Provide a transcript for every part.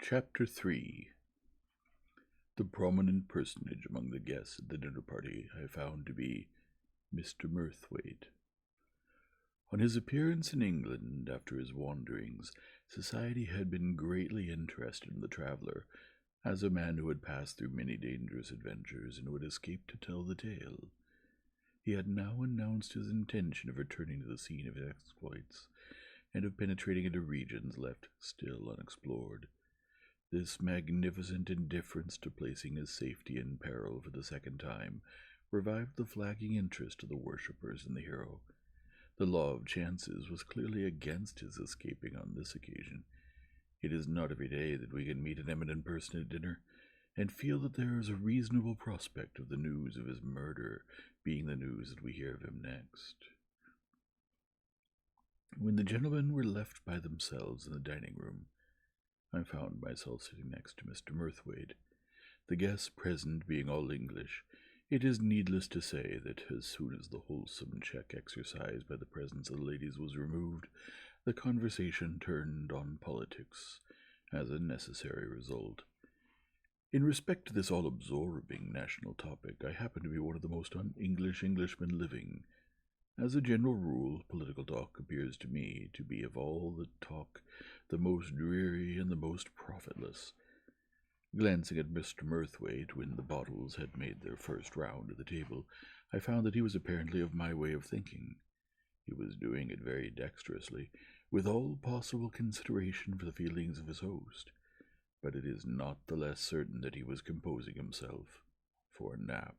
Chapter 3. The prominent personage among the guests at the dinner party I found to be Mr. Mirthwaite. On his appearance in England after his wanderings, society had been greatly interested in the traveller, as a man who had passed through many dangerous adventures and would escape to tell the tale. He had now announced his intention of returning to the scene of his exploits, and of penetrating into regions left still unexplored. This magnificent indifference to placing his safety in peril for the second time revived the flagging interest of the worshippers in the hero. The law of chances was clearly against his escaping on this occasion. It is not every day that we can meet an eminent person at dinner, and feel that there is a reasonable prospect of the news of his murder being the news that we hear of him next. When the gentlemen were left by themselves in the dining room, I found myself sitting next to Mr. Mirthwaite. The guests present being all English, it is needless to say that as soon as the wholesome check exercised by the presence of the ladies was removed, the conversation turned on politics, as a necessary result. In respect to this all-absorbing national topic, I happen to be one of the most un-English Englishmen living. As a general rule, political talk appears to me to be of all the talk the most dreary and the most profitless. Glancing at Mr. Mirthwaite when the bottles had made their first round of the table, I found that he was apparently of my way of thinking. He was doing it very dexterously, with all possible consideration for the feelings of his host, but it is not the less certain that he was composing himself for a nap.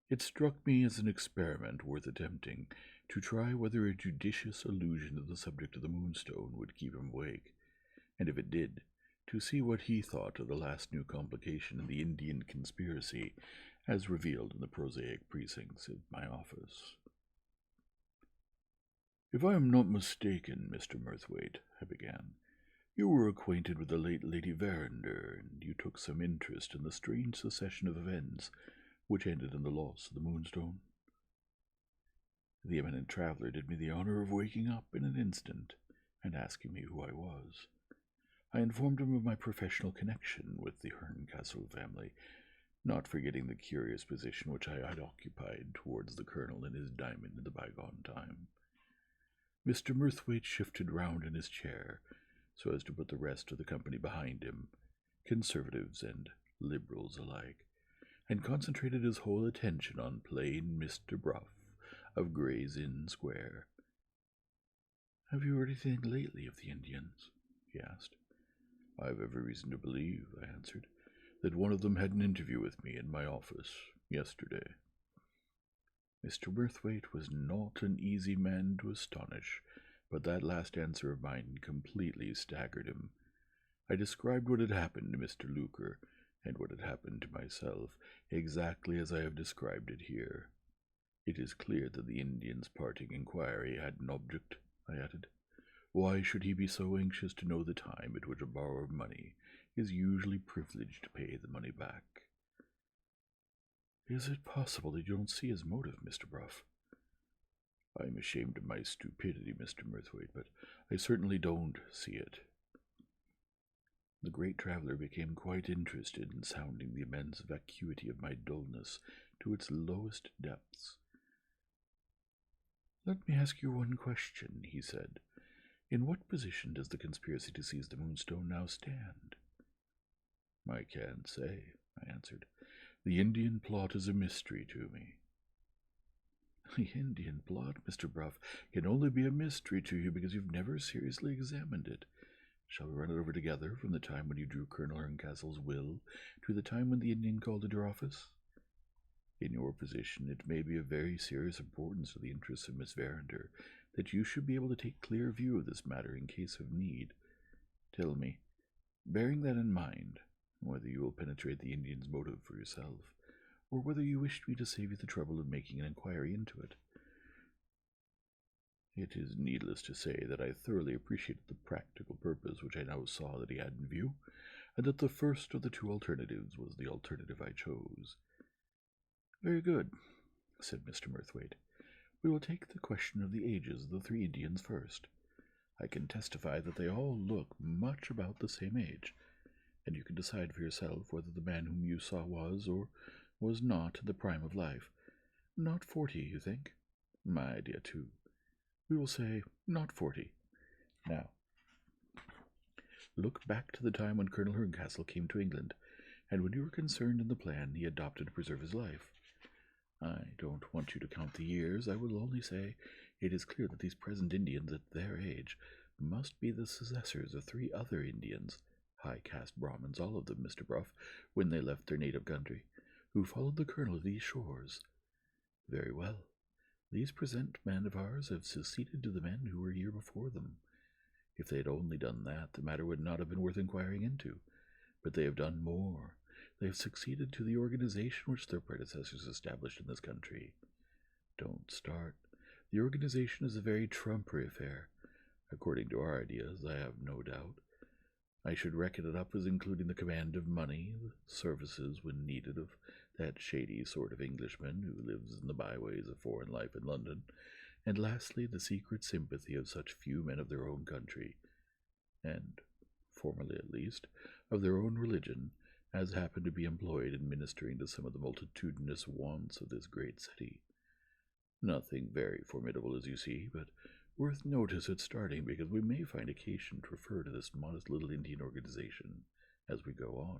It struck me as an experiment worth attempting, to try whether a judicious allusion to the subject of the Moonstone would keep him awake, and if it did, to see what he thought of the last new complication in the Indian conspiracy, as revealed in the prosaic precincts of my office. "If I am not mistaken, Mr. Mirthwaite," I began, "you were acquainted with the late Lady Verinder, and you took some interest in the strange succession of events which ended in the loss of the Moonstone." The eminent traveller did me the honour of waking up in an instant, and asking me who I was. I informed him of my professional connection with the Herncastle family, not forgetting the curious position which I had occupied towards the colonel and his diamond in the bygone time. Mr. Mirthwaite shifted round in his chair, so as to put the rest of the company behind him, conservatives and liberals alike, and concentrated his whole attention on plain Mr. Bruff of Gray's Inn Square. "Have you heard anything lately of the Indians?" he asked. "I have every reason to believe," I answered, "that one of them had an interview with me in my office yesterday." Mr. Mirthwaite was not an easy man to astonish, but that last answer of mine completely staggered him. I described what had happened to Mr. Luker, and what had happened to myself, exactly as I have described it here. "It is clear that the Indian's parting inquiry had an object," I added. "Why should he be so anxious to know the time at which a borrower of money is usually privileged to pay the money back?" "Is it possible that you don't see his motive, Mr. Bruff?" "I am ashamed of my stupidity, Mr. Mirthwaite, but I certainly don't see it." The great traveller became quite interested in sounding the immense vacuity of my dullness to its lowest depths. "Let me ask you one question," he said. "In what position does the conspiracy to seize the Moonstone now stand?" "I can't say," I answered. "The Indian plot is a mystery to me." "The Indian plot, Mr. Bruff, can only be a mystery to you because you've never seriously examined it. Shall we run it over together from the time when you drew Colonel Herncastle's will to the time when the Indian called at your office? In your position, it may be of very serious importance to the interests of Miss Verinder that you should be able to take clear view of this matter in case of need. Tell me, bearing that in mind, whether you will penetrate the Indian's motive for yourself, or whether you wish me to save you the trouble of making an inquiry into it." It is needless to say that I thoroughly appreciated the practical purpose which I now saw that he had in view, and that the first of the two alternatives was the alternative I chose. "Very good," said Mr. Mirthwaite. "We will take the question of the ages of the three Indians first. I can testify that they all look much about the same age, and you can decide for yourself whether the man whom you saw was or was not in the prime of life. Not 40, you think? My idea, too. We will say not 40. Now, look back to the time when Colonel Herncastle came to England, and when you were concerned in the plan he adopted to preserve his life. I don't want you to count the years. I will only say it is clear that these present Indians at their age must be the successors of 3 other Indians, high-caste Brahmins, all of them, Mr. Bruff, when they left their native country, who followed the colonel of these shores. Very well. These present men of ours have succeeded to the men who were here before them. If they had only done that, the matter would not have been worth inquiring into. But they have done more. They have succeeded to the organization which their predecessors established in this country. Don't start. The organization is a very trumpery affair. According to our ideas, I have no doubt. I should reckon it up as including the command of money, the services, when needed, of that shady sort of Englishman who lives in the byways of foreign life in London, and lastly, the secret sympathy of such few men of their own country, and, formerly at least, of their own religion, as happen to be employed in ministering to some of the multitudinous wants of this great city. Nothing very formidable, as you see, but worth notice at starting, because we may find occasion to refer to this modest little Indian organization as we go on.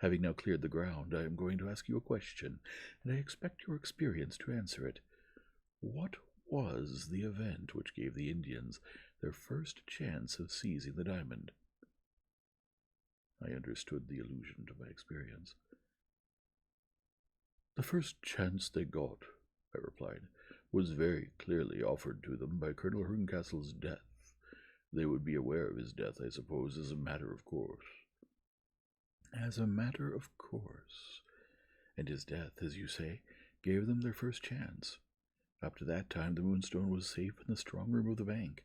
Having now cleared the ground, I am going to ask you a question, and I expect your experience to answer it. What was the event which gave the Indians their first chance of seizing the diamond? I understood the allusion to my experience. The first chance they got, I replied, was very clearly offered to them by Colonel Herncastle's death. They would be aware of his death, I suppose, as a matter of course. As a matter of course. And his death, as you say, gave them their first chance. Up to that time the Moonstone was safe in the strong room of the bank.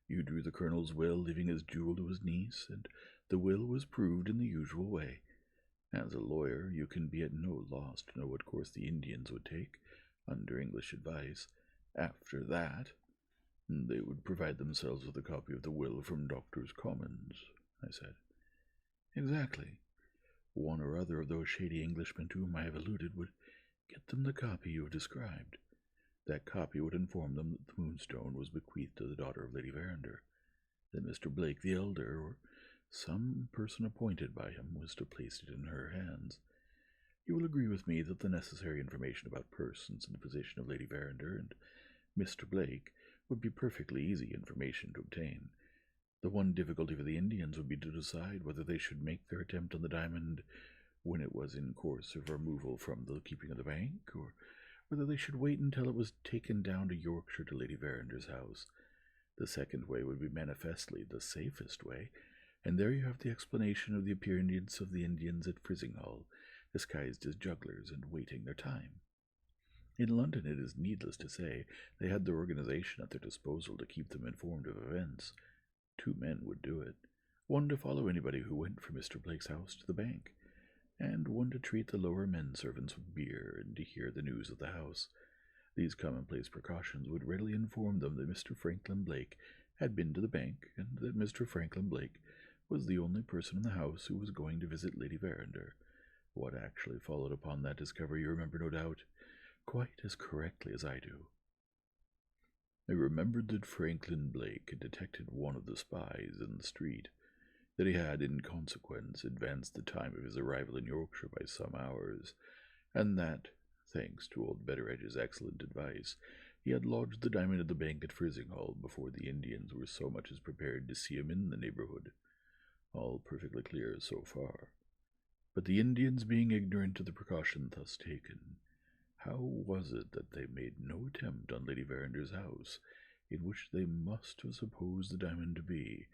You drew the colonel's will, leaving his jewel to his niece, and the will was proved in the usual way. As a lawyer, you can be at no loss to know what course the Indians would take, under English advice. After that, they would provide themselves with a copy of the will from Doctors' Commons, I said. Exactly. One or other of those shady Englishmen to whom I have alluded would get them the copy you have described. That copy would inform them that the Moonstone was bequeathed to the daughter of Lady Verinder, that Mr. Blake the elder, or some person appointed by him, was to place it in her hands. You will agree with me that the necessary information about persons in the position of Lady Verinder and Mr. Blake would be perfectly easy information to obtain. The one difficulty for the Indians would be to decide whether they should make their attempt on the diamond when it was in course of removal from the keeping of the bank, or whether they should wait until it was taken down to Yorkshire to Lady Verinder's house. The second way would be manifestly the safest way, and there you have the explanation of the appearance of the Indians at Frizinghall, disguised as jugglers and waiting their time. In London, it is needless to say, they had their organization at their disposal to keep them informed of events. 2 men would do it, one to follow anybody who went from Mr. Blake's house to the bank, and one to treat the lower men servants with beer and to hear the news of the house. These commonplace precautions would readily inform them that Mr. Franklin Blake had been to the bank, and that Mr. Franklin Blake was the only person in the house who was going to visit Lady Verinder. What actually followed upon that discovery you remember, no doubt, quite as correctly as I do. I remembered that Franklin Blake had detected one of the spies in the street, that he had, in consequence, advanced the time of his arrival in Yorkshire by some hours, and that, thanks to old Betteredge's excellent advice, he had lodged the diamond at the bank at Frizinghall before the Indians were so much as prepared to see him in the neighborhood. All perfectly clear so far. But the Indians being ignorant of the precaution thus taken, how was it that they made no attempt on Lady Verinder's house, in which they must have supposed the diamond to be,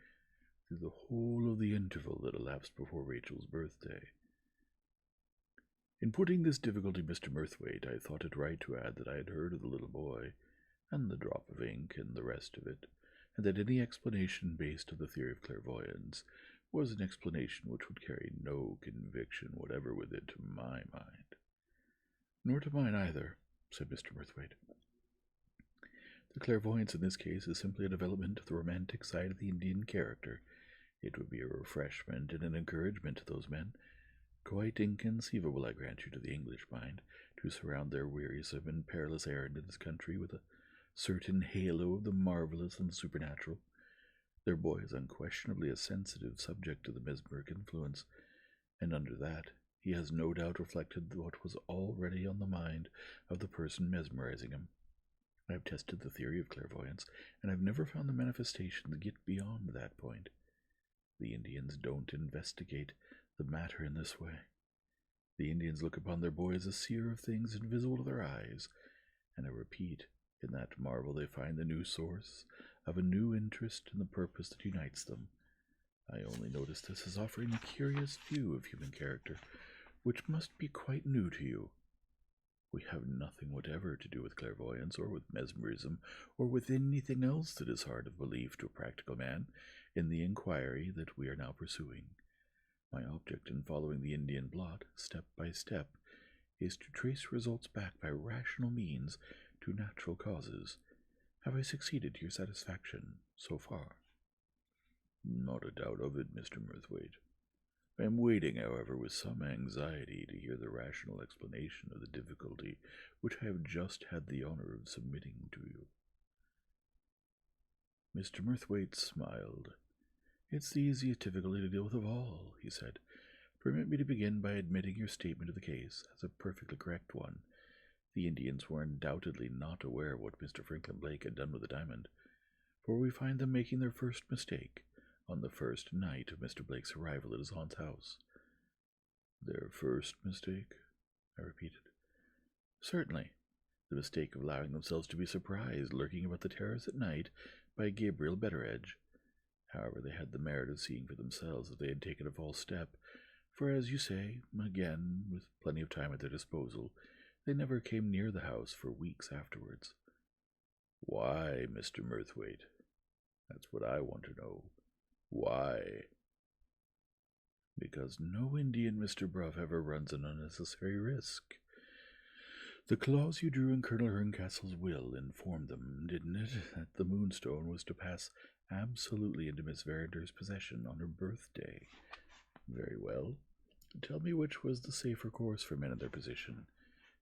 through the whole of the interval that elapsed before Rachel's birthday? In putting this difficulty, Mr. Murthwaite, I thought it right to add that I had heard of the little boy, and the drop of ink, and the rest of it, and that any explanation based on the theory of clairvoyance was an explanation which would carry no conviction whatever with it to my mind. Nor to mine either, said Mr. Murthwaite. The clairvoyance in this case is simply a development of the romantic side of the Indian character. It would be a refreshment and an encouragement to those men. Quite inconceivable, I grant you, to the English mind, to surround their wearisome and perilous errand in this country with a certain halo of the marvelous and the supernatural. Their boy is unquestionably a sensitive subject to the mesmeric influence, and under that he has no doubt reflected what was already on the mind of the person mesmerizing him. I have tested the theory of clairvoyance, and I've never found the manifestations get beyond that point. The Indians don't investigate the matter in this way. The Indians look upon their boy as a seer of things invisible to their eyes, and I repeat, in that marvel they find the new source of a new interest in the purpose that unites them. I only notice this as offering a curious view of human character, which must be quite new to you. We have nothing whatever to do with clairvoyance, or with mesmerism, or with anything else that is hard of belief to a practical man in the inquiry that we are now pursuing. My object in following the Indian blot, step by step, is to trace results back by rational means to natural causes. Have I succeeded to your satisfaction so far? Not a doubt of it, Mr. Murthwaite. I am waiting, however, with some anxiety to hear the rational explanation of the difficulty which I have just had the honor of submitting to you. Mr. Murthwaite smiled. It's the easiest difficulty to deal with of all, he said. Permit me to begin by admitting your statement of the case as a perfectly correct one. The Indians were undoubtedly not aware of what Mr. Franklin Blake had done with the diamond, for we find them making their first mistake on the first night of Mr. Blake's arrival at his aunt's house. Their first mistake? I repeated. Certainly. The mistake of allowing themselves to be surprised lurking about the terrace at night by Gabriel Betteredge. However, they had the merit of seeing for themselves that they had taken a false step, for, as you say, again, with plenty of time at their disposal, they never came near the house for weeks afterwards. Why, Mr. Murthwaite? That's what I want to know. Why? Because no Indian, Mr. Bruff, ever runs an unnecessary risk. The clause you drew in Colonel Herncastle's will informed them, didn't it, that the Moonstone was to pass absolutely into Miss Verander's possession on her birthday? Very well. Tell me which was the safer course for men in their position,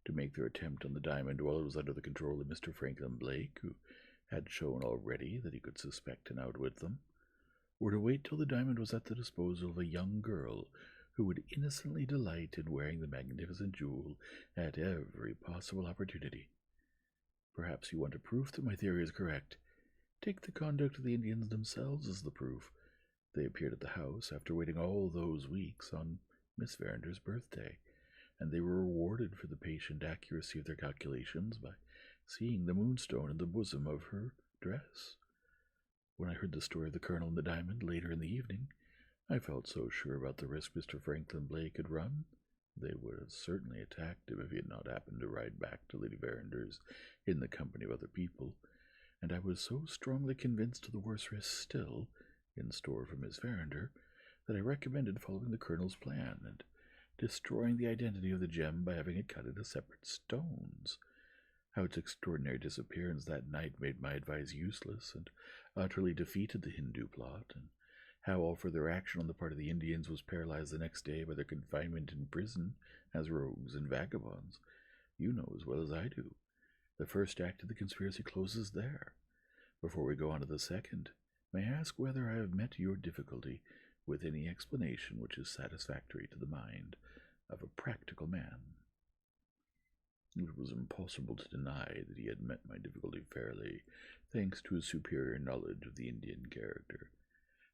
to make their attempt on the diamond while it was under the control of Mr. Franklin Blake, who had shown already that he could suspect and outwit them, or to wait till the diamond was at the disposal of a young girl who would innocently delight in wearing the magnificent jewel at every possible opportunity. Perhaps you want a proof that my theory is correct. Take the conduct of the Indians themselves as the proof. They appeared at the house after waiting all those weeks on Miss Verander's birthday, and they were rewarded for the patient accuracy of their calculations by seeing the Moonstone in the bosom of her dress. When I heard the story of the Colonel and the diamond later in the evening, I felt so sure about the risk Mr. Franklin Blake had run. They would have certainly attacked him if he had not happened to ride back to Lady Verander's in the company of other people, and I was so strongly convinced of the worse risk still in store for Miss Verander that I recommended following the Colonel's plan and destroying the identity of the gem by having it cut into separate stones. How its extraordinary disappearance that night made my advice useless and utterly defeated the Hindu plot, and how all further action on the part of the Indians was paralyzed the next day by their confinement in prison as rogues and vagabonds, you know as well as I do. The first act of the conspiracy closes there. Before we go on to the second, may I ask whether I have met your difficulty with any explanation which is satisfactory to the mind of a practical man? It was impossible to deny that he had met my difficulty fairly, thanks to his superior knowledge of the Indian character,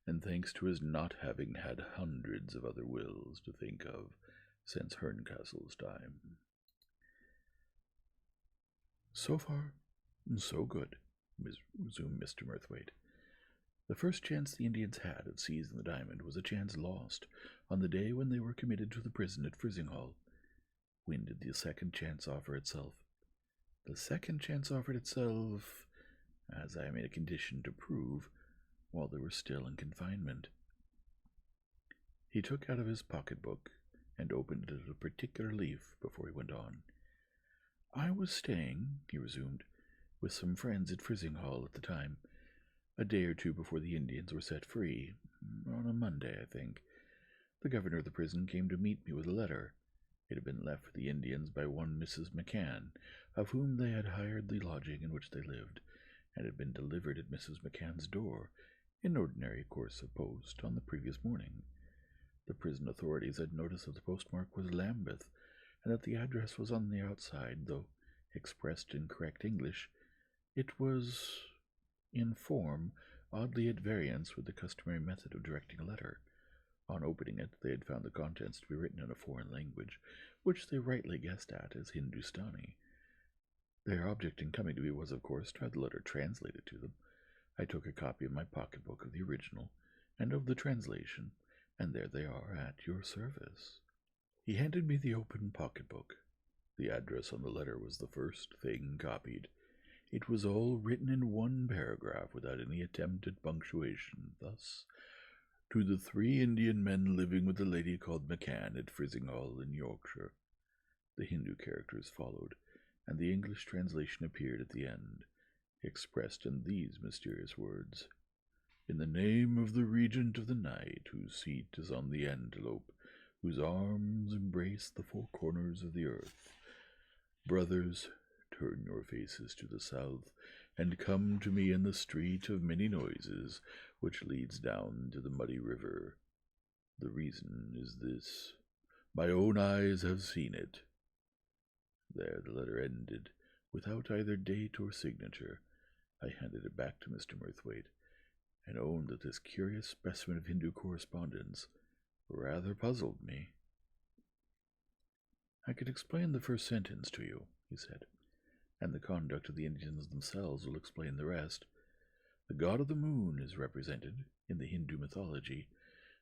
and thanks to his not having had hundreds of other wills to think of since Herncastle's time. So far, so good, resumed Mr. Murthwaite. The first chance the Indians had of seizing the diamond was a chance lost on the day when they were committed to the prison at Frizinghall. When did the second chance offer itself? The second chance offered itself, as I made a condition to prove, while they were still in confinement. He took out of his pocket-book and opened it at a particular leaf before he went on. I was staying, he resumed, with some friends at Frizinghall at the time, a day or two before the Indians were set free, on a Monday, I think. The governor of the prison came to meet me with a letter. It had been left for the Indians by one Mrs. McCann, of whom they had hired the lodging in which they lived, and had been delivered at Mrs. McCann's door, in ordinary course of post, on the previous morning. The prison authorities had noticed that the postmark was Lambeth, and that the address was on the outside, though expressed in correct English. It was, in form, oddly at variance with the customary method of directing a letter. On opening it, they had found the contents to be written in a foreign language, which they rightly guessed at as Hindustani. Their object in coming to me was, of course, to have the letter translated to them. I took a copy in my pocketbook of the original, and of the translation, and there they are, at your service. He handed me the open pocketbook. The address on the letter was the first thing copied. It was all written in one paragraph without any attempt at punctuation, thus: "To the 3 Indian men living with a lady called McCann at Frizinghall in Yorkshire." The Hindu characters followed, and the English translation appeared at the end, expressed in these mysterious words: "In the name of the Regent of the Night, whose seat is on the Antelope, whose arms embrace the 4 corners of the earth. Brothers, turn your faces to the south, and come to me in the street of many noises, which leads down to the muddy river. The reason is this: my own eyes have seen it." There the letter ended, without either date or signature. I handed it back to Mr. Murthwaite, and owned that this curious specimen of Hindu correspondence rather puzzled me. "I can explain the first sentence to you," he said, "and the conduct of the Indians themselves will explain the rest. The god of the moon is represented, in the Hindu mythology,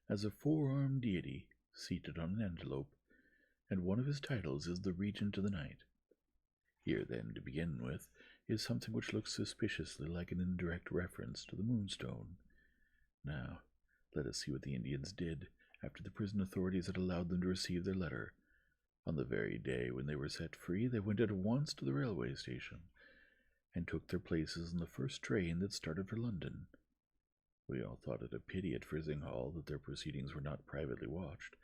as a 4-armed deity seated on an antelope, and one of his titles is the Regent of the Night. Here, then, to begin with, is something which looks suspiciously like an indirect reference to the Moonstone. Now, let us see what the Indians did after the prison authorities had allowed them to receive their letter. On the very day when they were set free, they went at once to the railway station, and took their places in the first train that started for London. We all thought it a pity at Frizinghall that their proceedings were not privately watched,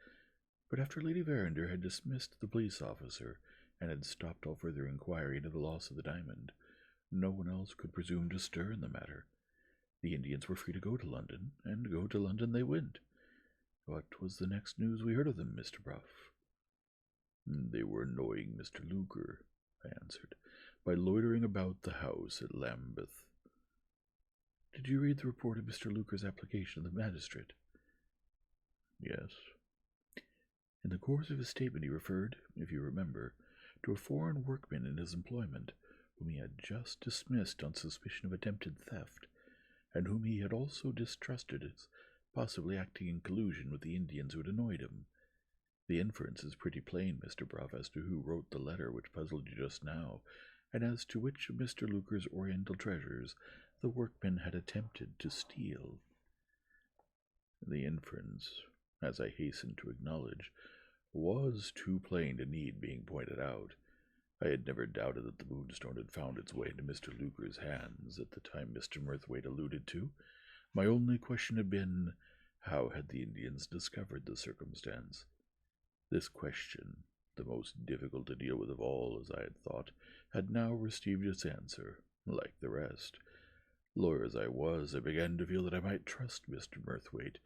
but after Lady Verinder had dismissed the police officer, and had stopped all further inquiry into the loss of the diamond, no one else could presume to stir in the matter. The Indians were free to go to London, and go to London they went. What was the next news we heard of them, Mr. Bruff?" "They were annoying Mr. Luker," I answered, "by loitering about the house at Lambeth." "Did you read the report of Mr. Luker's application to the magistrate?" "Yes." In the course of his statement he referred, if you remember, to a foreign workman in his employment, whom he had just dismissed on suspicion of attempted theft, and whom he had also distrusted as possibly acting in collusion with the Indians who had annoyed him. The inference is pretty plain, Mr. Bruff, as to who wrote the letter which puzzled you just now, and as to which of Mr. Luker's Oriental treasures the workman had attempted to steal. The inference, as I hasten to acknowledge, was too plain to need being pointed out. I had never doubted that the Moonstone had found its way into Mr. Luker's hands at the time Mr. Murthwaite alluded to. My only question had been, how had the Indians discovered the circumstance? This question, the most difficult to deal with of all, as I had thought, had now received its answer, like the rest. Lawyer as I was, I began to feel that I might trust Mr. Murthwaite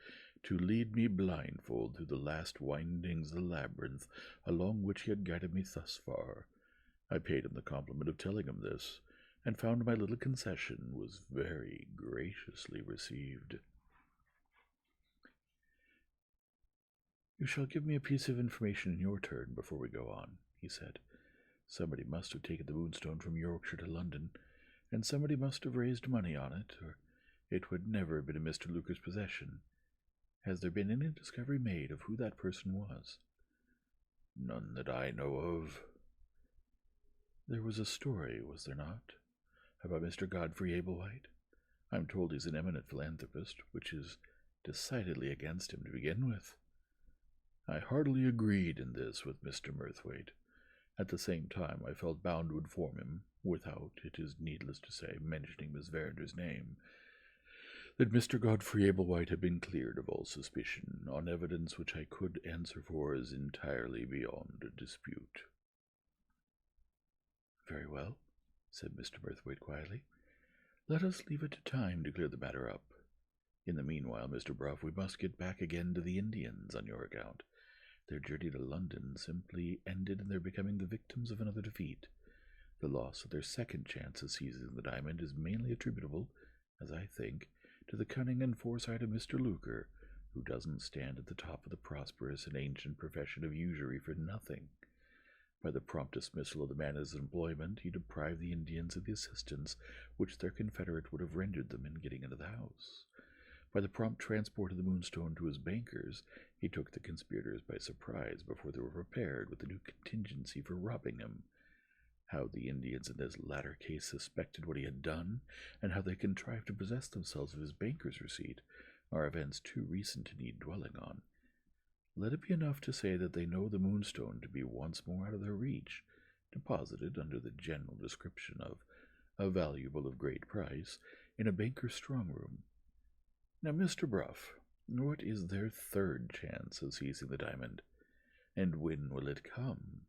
to lead me blindfold through the last windings of the labyrinth along which he had guided me thus far. I paid him the compliment of telling him this, and found my little concession was very graciously received. "You shall give me a piece of information in your turn before we go on," he said. "Somebody must have taken the Moonstone from Yorkshire to London, and somebody must have raised money on it, or it would never have been in Mr. Luker's possession. Has there been any discovery made of who that person was?" "None that I know of." "There was a story, was there not, about Mr. Godfrey Ablewhite? I'm told he's an eminent philanthropist, which is decidedly against him to begin with." I heartily agreed in this with Mr. Murthwaite. At the same time, I felt bound to inform him, without, it is needless to say, mentioning Miss Verander's name, that Mr. Godfrey Ablewhite had been cleared of all suspicion, on evidence which I could answer for as entirely beyond dispute. "Very well," said Mr. Murthwaite quietly. "Let us leave it to time to clear the matter up. In the meanwhile, Mr. Bruff, we must get back again to the Indians on your account. Their journey to London simply ended in their becoming the victims of another defeat. The loss of their second chance of seizing the diamond is mainly attributable, as I think, to the cunning and foresight of Mr. Luker, who doesn't stand at the top of the prosperous and ancient profession of usury for nothing. By the prompt dismissal of the man of his employment, he deprived the Indians of the assistance which their confederate would have rendered them in getting into the house. By the prompt transport of the Moonstone to his bankers, he took the conspirators by surprise before they were prepared with a new contingency for robbing him. How the Indians in this latter case suspected what he had done, and how they contrived to possess themselves of his banker's receipt, are events too recent to need dwelling on. Let it be enough to say that they know the Moonstone to be once more out of their reach, deposited under the general description of a valuable of great price in a banker's strong-room. Now, Mr. Bruff, what is their third chance of seizing the diamond, and when will it come?"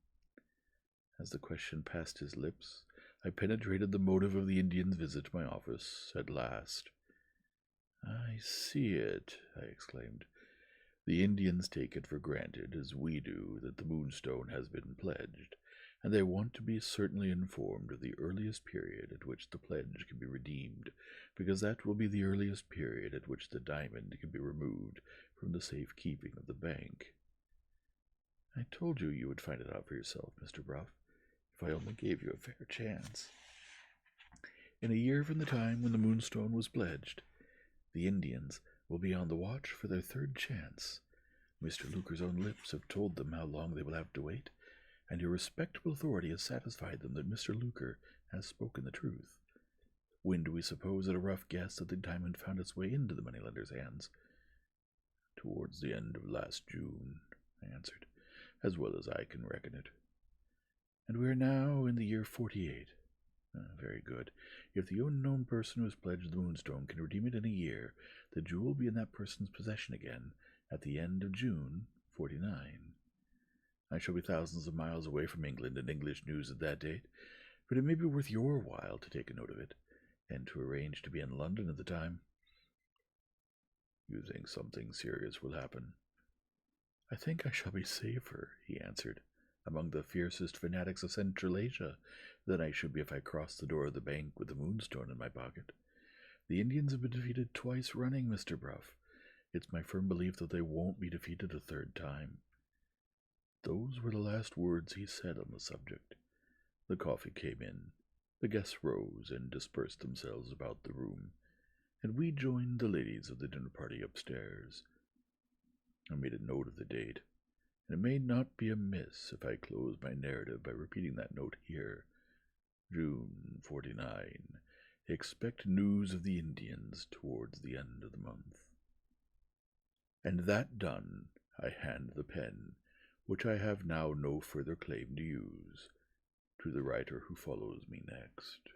As the question passed his lips, I penetrated the motive of the Indian's visit to my office at last. "I see it," I exclaimed. "The Indians take it for granted, as we do, that the Moonstone has been pledged, and they want to be certainly informed of the earliest period at which the pledge can be redeemed, because that will be the earliest period at which the diamond can be removed from the safe keeping of the bank. I told you you would find it out for yourself, Mr. Bruff, if I only gave you a fair chance. In a year from the time when the Moonstone was pledged, the Indians will be on the watch for their third chance. Mr. Luker's own lips have told them how long they will have to wait, and your respectable authority has satisfied them that Mr. Luker has spoken the truth. When do we suppose at a rough guess that the diamond found its way into the moneylender's hands?" "Towards the end of last June," I answered, "as well as I can reckon it." "And we are now in the year 48. Very good. If the unknown person who has pledged the Moonstone can redeem it in a year, the jewel will be in that person's possession again at the end of June 49. I shall be thousands of miles away from England and English news at that date, but it may be worth your while to take a note of it, and to arrange to be in London at the time." "You think something serious will happen?" "I think I shall be safer," he answered, "among the fiercest fanatics of Central Asia than I should be if I crossed the door of the bank with the Moonstone in my pocket. The Indians have been defeated twice running, Mr. Bruff. It's my firm belief that they won't be defeated a third time." Those were the last words he said on the subject. The coffee came in. The guests rose and dispersed themselves about the room, and we joined the ladies of the dinner party upstairs. I made a note of the date, and it may not be amiss if I close my narrative by repeating that note here. June 49. Expect news of the Indians towards the end of the month. And that done, I hand the pen, which I have now no further claim to use, to the writer who follows me next.